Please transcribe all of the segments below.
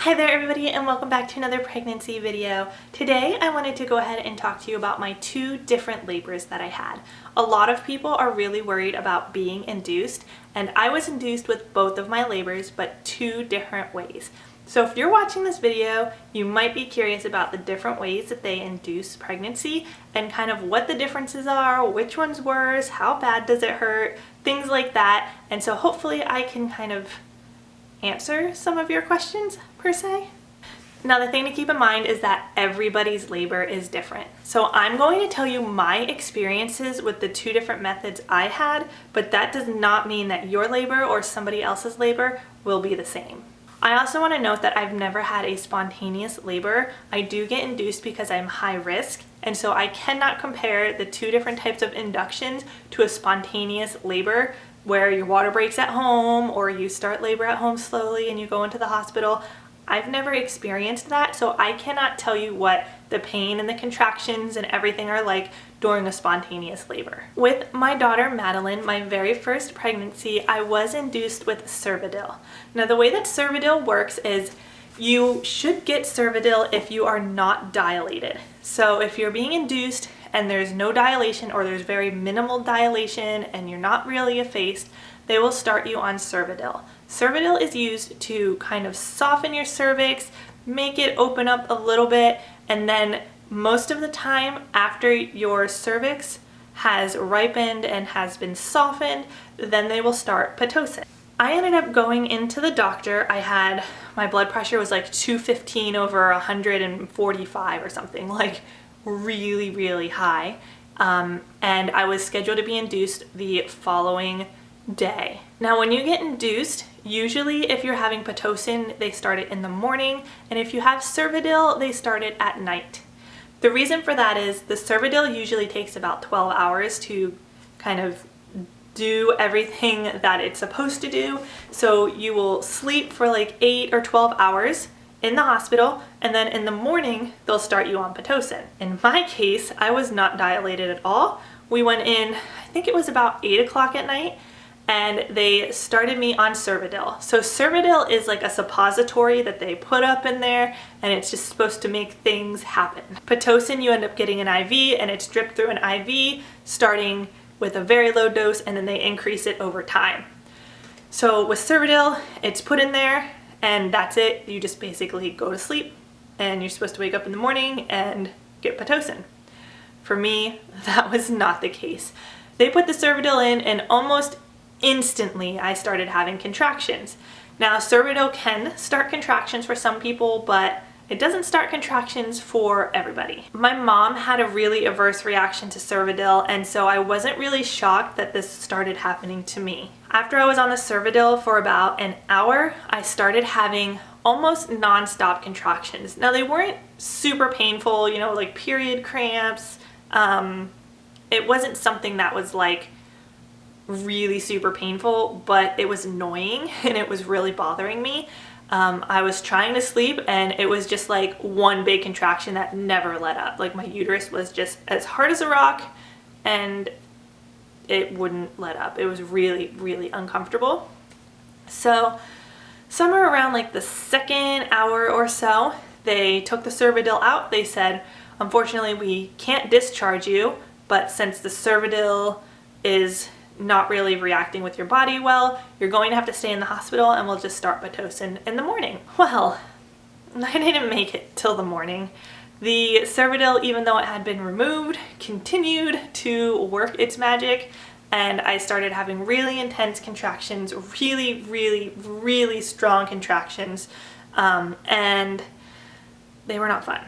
Hi there everybody, and welcome back to another pregnancy video. Today I wanted to go ahead and talk to you about my two different labors that I had. A lot of people are really worried about being induced, and I was induced with both of my labors, but two different ways. So if you're watching this video, you might be curious about the different ways that they induce pregnancy and kind of what the differences are, which one's worse, how bad does it hurt, things like that. And so hopefully I can kind of answer some of your questions per se. Now the thing to keep in mind is that everybody's labor is different. So I'm going to tell you my experiences with the two different methods I had, but that does not mean that your labor or somebody else's labor will be the same. I also want to note that I've never had a spontaneous labor. I do get induced because I'm high risk, and so I cannot compare the two different types of inductions to a spontaneous labor where your water breaks at home or you start labor at home slowly and you go into the hospital. I've never experienced that, so I cannot tell you what the pain and the contractions and everything are like during a spontaneous labor. With my daughter Madeline, my very first pregnancy, I was induced with Cervidil. Now the way that Cervidil works is you should get Cervidil if you are not dilated. So if you're being induced and there's no dilation or there's very minimal dilation and you're not really effaced, they will start you on Cervidil. Cervidil is used to kind of soften your cervix, make it open up a little bit, and then most of the time after your cervix has ripened and has been softened, then they will start Pitocin. I ended up going into the doctor. My blood pressure was like 215 over 145 or something, like really, really high. And I was scheduled to be induced the following day. Now when you get induced, usually if you're having Pitocin, they start it in the morning, and if you have Cervidil, they start it at night. The reason for that is the Cervidil usually takes about 12 hours to kind of do everything that it's supposed to do. So you will sleep for like 8 or 12 hours in the hospital, and then in the morning they'll start you on Pitocin. In my case, I was not dilated at all. We went in, I think it was about 8 o'clock at night, and they started me on Cervidil. So Cervidil is like a suppository that they put up in there, and it's just supposed to make things happen. Pitocin, you end up getting an IV, and it's dripped through an IV starting with a very low dose, and then they increase it over time. So with Cervidil, it's put in there and that's it. You just basically go to sleep and you're supposed to wake up in the morning and get Pitocin. For me, that was not the case. They put the Cervidil in and almost instantly I started having contractions. Now Cervidil can start contractions for some people, but it doesn't start contractions for everybody. My mom had a really adverse reaction to Cervidil, and so I wasn't really shocked that this started happening to me. After I was on the Cervidil for about an hour, I started having almost non-stop contractions. Now they weren't super painful, you know, like period cramps. It wasn't something that was like really super painful, but it was annoying and it was really bothering me. I was trying to sleep and it was just like one big contraction that never let up. Like my uterus was just as hard as a rock and it wouldn't let up. It was really, really uncomfortable. So somewhere around like the second hour or so, they took the Cervidil out. They said, unfortunately, we can't discharge you, but since the Cervidil is not really reacting with your body well, you're going to have to stay in the hospital and we'll just start Pitocin in the morning. Well, I didn't make it till the morning. The Cervidil, even though it had been removed, continued to work its magic, and I started having really intense contractions, really, really, really strong contractions, and they were not fun.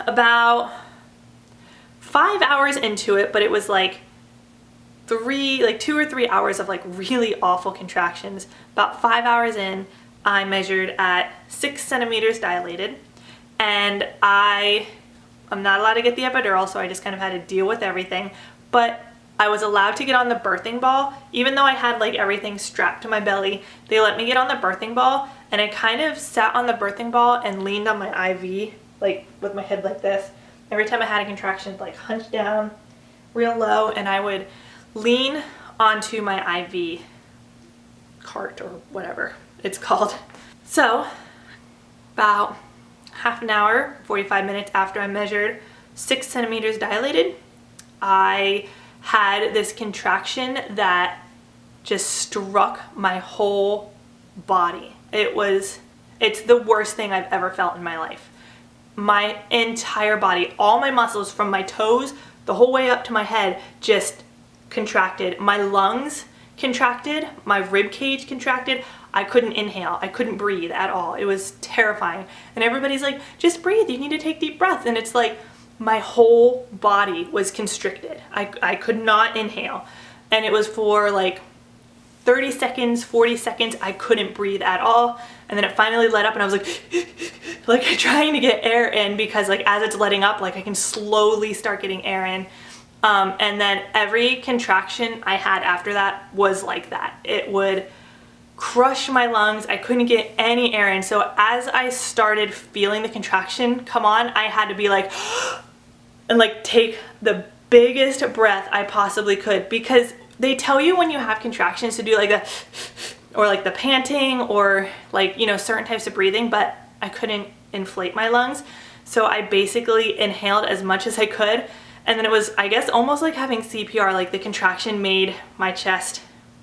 About 5 hours into it, but it was like 2 or 3 hours of like really awful contractions. About 5 hours in, I measured at 6 centimeters dilated, and I'm not allowed to get the epidural, so I just kind of had to deal with everything. But I was allowed to get on the birthing ball. Even though I had like everything strapped to my belly, they let me get on the birthing ball, and I kind of sat on the birthing ball and leaned on my IV, like with my head like this. Every time I had a contraction, like hunched down real low, and I would lean onto my IV cart or whatever it's called. So about half an hour, 45 minutes after I measured 6 centimeters dilated, I had this contraction that just struck my whole body. It's the worst thing I've ever felt in my life. My entire body, all my muscles from my toes, the whole way up to my head just contracted. My lungs contracted, my rib cage contracted. I couldn't inhale. I couldn't breathe at all. It was terrifying. And everybody's like, just breathe. You need to take deep breaths. And it's like my whole body was constricted. I could not inhale. And it was for like 30 seconds, 40 seconds, I couldn't breathe at all. And then it finally let up and I was like trying to get air in, because like as it's letting up, like I can slowly start getting air in. And then every contraction I had after that was like that. It would crush my lungs. I couldn't get any air in. So as I started feeling the contraction come on, I had to be like, and like take the biggest breath I possibly could, because they tell you when you have contractions to do like the, or like the panting, or like, you know, certain types of breathing, but I couldn't inflate my lungs. So I basically inhaled as much as I could. And then it was, I guess, almost like having CPR, like the contraction made my chest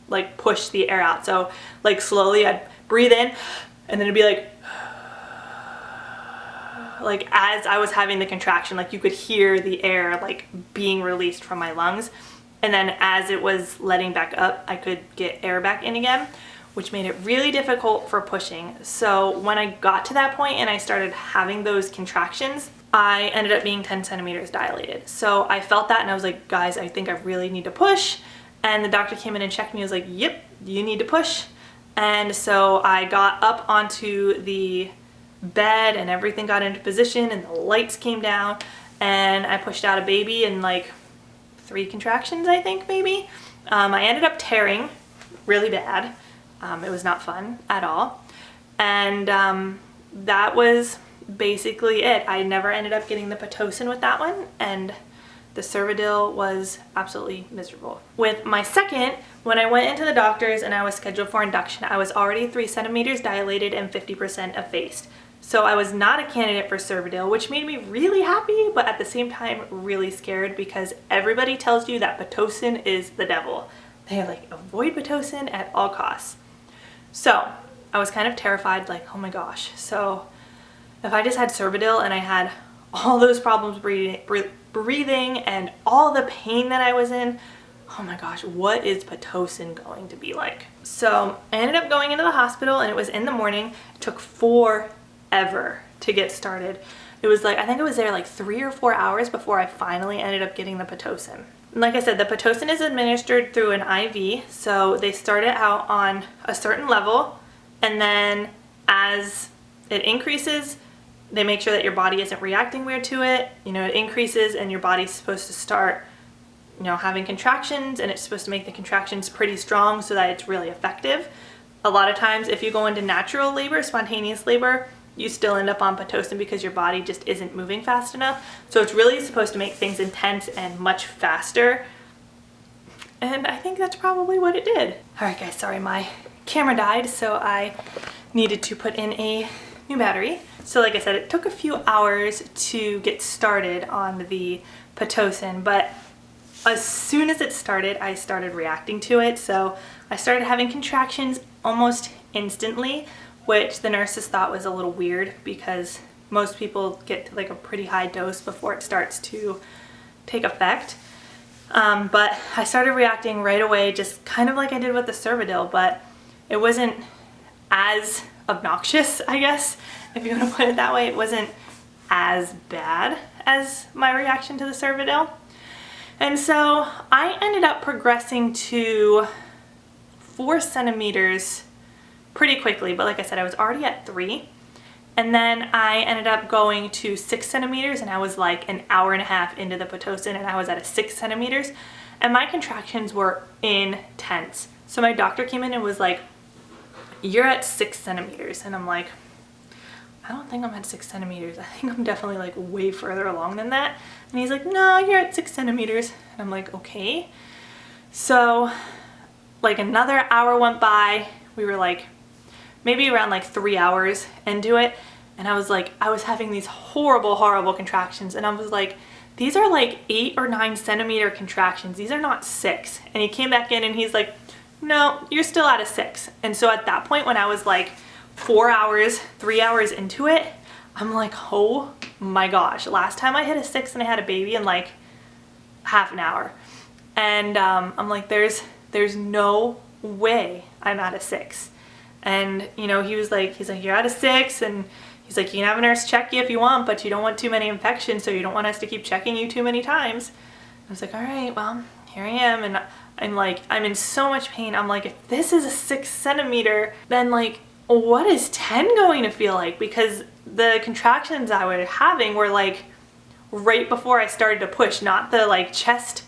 like push the air out. So like slowly I'd breathe in and then it'd be like as I was having the contraction, like you could hear the air like being released from my lungs. And then as it was letting back up, I could get air back in again, which made it really difficult for pushing. So when I got to that point and I started having those contractions, I ended up being 10 centimeters dilated. So I felt that and I was like, guys, I think I really need to push. And the doctor came in and checked me. He was like, yep, you need to push. And so I got up onto the bed and everything got into position and the lights came down and I pushed out a baby in like 3 contractions, I think, maybe. I ended up tearing really bad. It was not fun at all. And that was basically it. I never ended up getting the Pitocin with that one, and the Cervidil was absolutely miserable. With my second, when I went into the doctors and I was scheduled for induction, I was already 3 centimeters dilated and 50% effaced. So I was not a candidate for Cervidil, which made me really happy, but at the same time really scared, because everybody tells you that Pitocin is the devil. They're like, avoid Pitocin at all costs. So I was kind of terrified, like, oh my gosh. So if I just had Cervidil and I had all those problems breathing and all the pain that I was in, oh my gosh, what is Pitocin going to be like? So I ended up going into the hospital and it was in the morning. It took forever to get started. It was like, I think I was there like 3 or 4 hours before I finally ended up getting the Pitocin. And like I said, the Pitocin is administered through an IV. So they start it out on a certain level, and then as it increases, they make sure that your body isn't reacting weird to it. You know, it increases and your body's supposed to start, you know, having contractions, and it's supposed to make the contractions pretty strong so that it's really effective. A lot of times if you go into natural labor, spontaneous labor, you still end up on Pitocin because your body just isn't moving fast enough. So it's really supposed to make things intense and much faster. And I think that's probably what it did. All right guys, sorry, my camera died, so I needed to put in a new battery. So like I said, it took a few hours to get started on the Pitocin, but as soon as it started, I started reacting to it. So I started having contractions almost instantly, which the nurses thought was a little weird because most people get to like a pretty high dose before it starts to take effect. But I started reacting right away, just kind of like I did with the Cervidil, but it wasn't as obnoxious, I guess, if you want to put it that way. It wasn't as bad as my reaction to the Cervidil. And so I ended up progressing to 4 centimeters pretty quickly, but like I said, I was already at 3. And then I ended up going to 6 centimeters, and I was like an hour and a half into the Pitocin, and I was at a 6 centimeters, and my contractions were intense. So my doctor came in and was like, you're at 6 centimeters. And I'm like, I don't think I'm at 6 centimeters. I think I'm definitely like way further along than that. And he's like, no, you're at 6 centimeters. And I'm like, okay. So like another hour went by. We were like maybe around like 3 hours into it. and I was having these horrible contractions, and I was like, these are like 8 or 9 centimeter contractions. These are not 6. And he came back in and he's like, no, you're still at a 6. And so at that point, when I was like 3 hours into it, I'm like, oh my gosh, last time I hit a 6 and I had a baby in like half an hour. And I'm like, there's no way I'm at a 6. And you know, he's like, you're at a 6, and he's like, you can have a nurse check you if you want, but you don't want too many infections, so you don't want us to keep checking you too many times. I was like, all right, well, here I am. And I'm like, I'm in so much pain. I'm like, if this is a 6 centimeter, then like, what is 10 going to feel like? Because the contractions I was having were like right before I started to push, not the like chest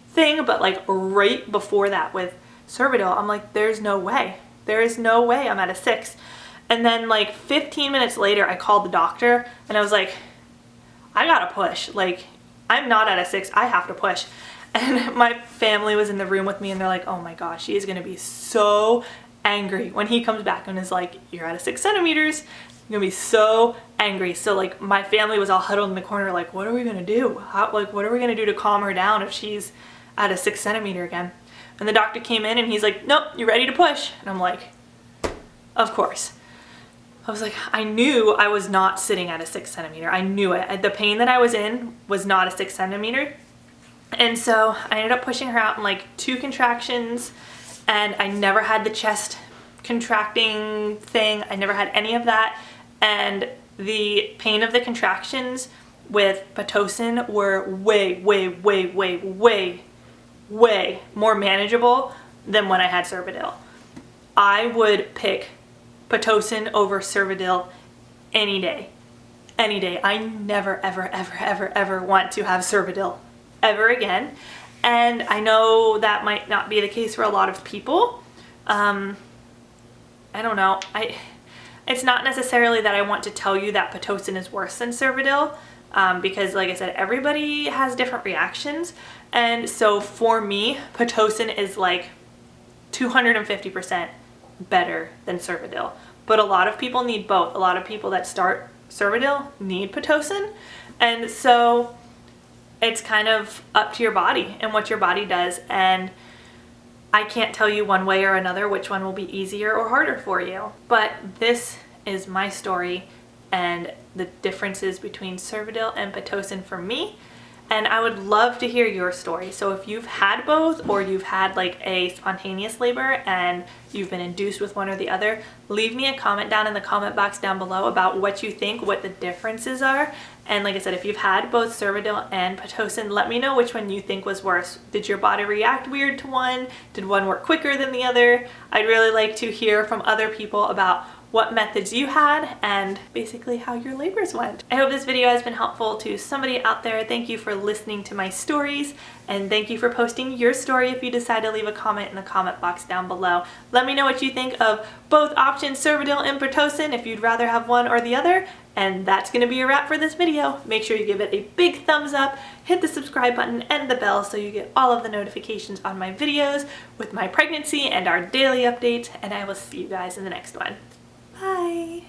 thing, but like right before that with Cervidil. I'm like, there's no way. There is no way I'm at a 6. And then like 15 minutes later, I called the doctor and I was like, I gotta push. Like, I'm not at a 6, I have to push. And my family was in the room with me and they're like, oh my gosh, she is gonna be so angry when he comes back and is like, you're at a 6 centimeters. You're gonna be so angry. So like my family was all huddled in the corner like, what are we gonna do? What are we gonna do to calm her down if she's at a 6 centimeter again? And the doctor came in and he's like, nope, you're ready to push. And I'm like, of course. I was like, I knew I was not sitting at a 6 centimeter. I knew it. The pain that I was in was not a 6 centimeter. And so I ended up pushing her out in like 2 contractions, and I never had the chest contracting thing. I never had any of that. And the pain of the contractions with Pitocin were way more manageable than when I had Cervidil. I would pick Pitocin over Cervidil any day. Any day. I never ever want to have Cervidil ever again. And I know that might not be the case for a lot of people. I don't know. It's not necessarily that I want to tell you that Pitocin is worse than Cervidil, because like I said, everybody has different reactions. And so for me, Pitocin is like 250% better than Cervidil. But a lot of people need both. A lot of people that start Cervidil need Pitocin. And so it's kind of up to your body and what your body does. And I can't tell you one way or another which one will be easier or harder for you. But this is my story and the differences between Cervidil and Pitocin for me. And I would love to hear your story. So if you've had both, or you've had like a spontaneous labor and you've been induced with one or the other, leave me a comment down in the comment box down below about what you think, what the differences are. And like I said, if you've had both Cervidil and Pitocin, let me know which one you think was worse. Did your body react weird to one? Did one work quicker than the other? I'd really like to hear from other people about what methods you had and basically how your labors went. I hope this video has been helpful to somebody out there. Thank you for listening to my stories, and thank you for posting your story if you decide to leave a comment in the comment box down below. Let me know what you think of both options, Cervidil and Pitocin, if you'd rather have one or the other. And that's going to be a wrap for this video. Make sure you give it a big thumbs up, hit the subscribe button and the bell so you get all of the notifications on my videos with my pregnancy and our daily updates, and I will see you guys in the next one. Bye!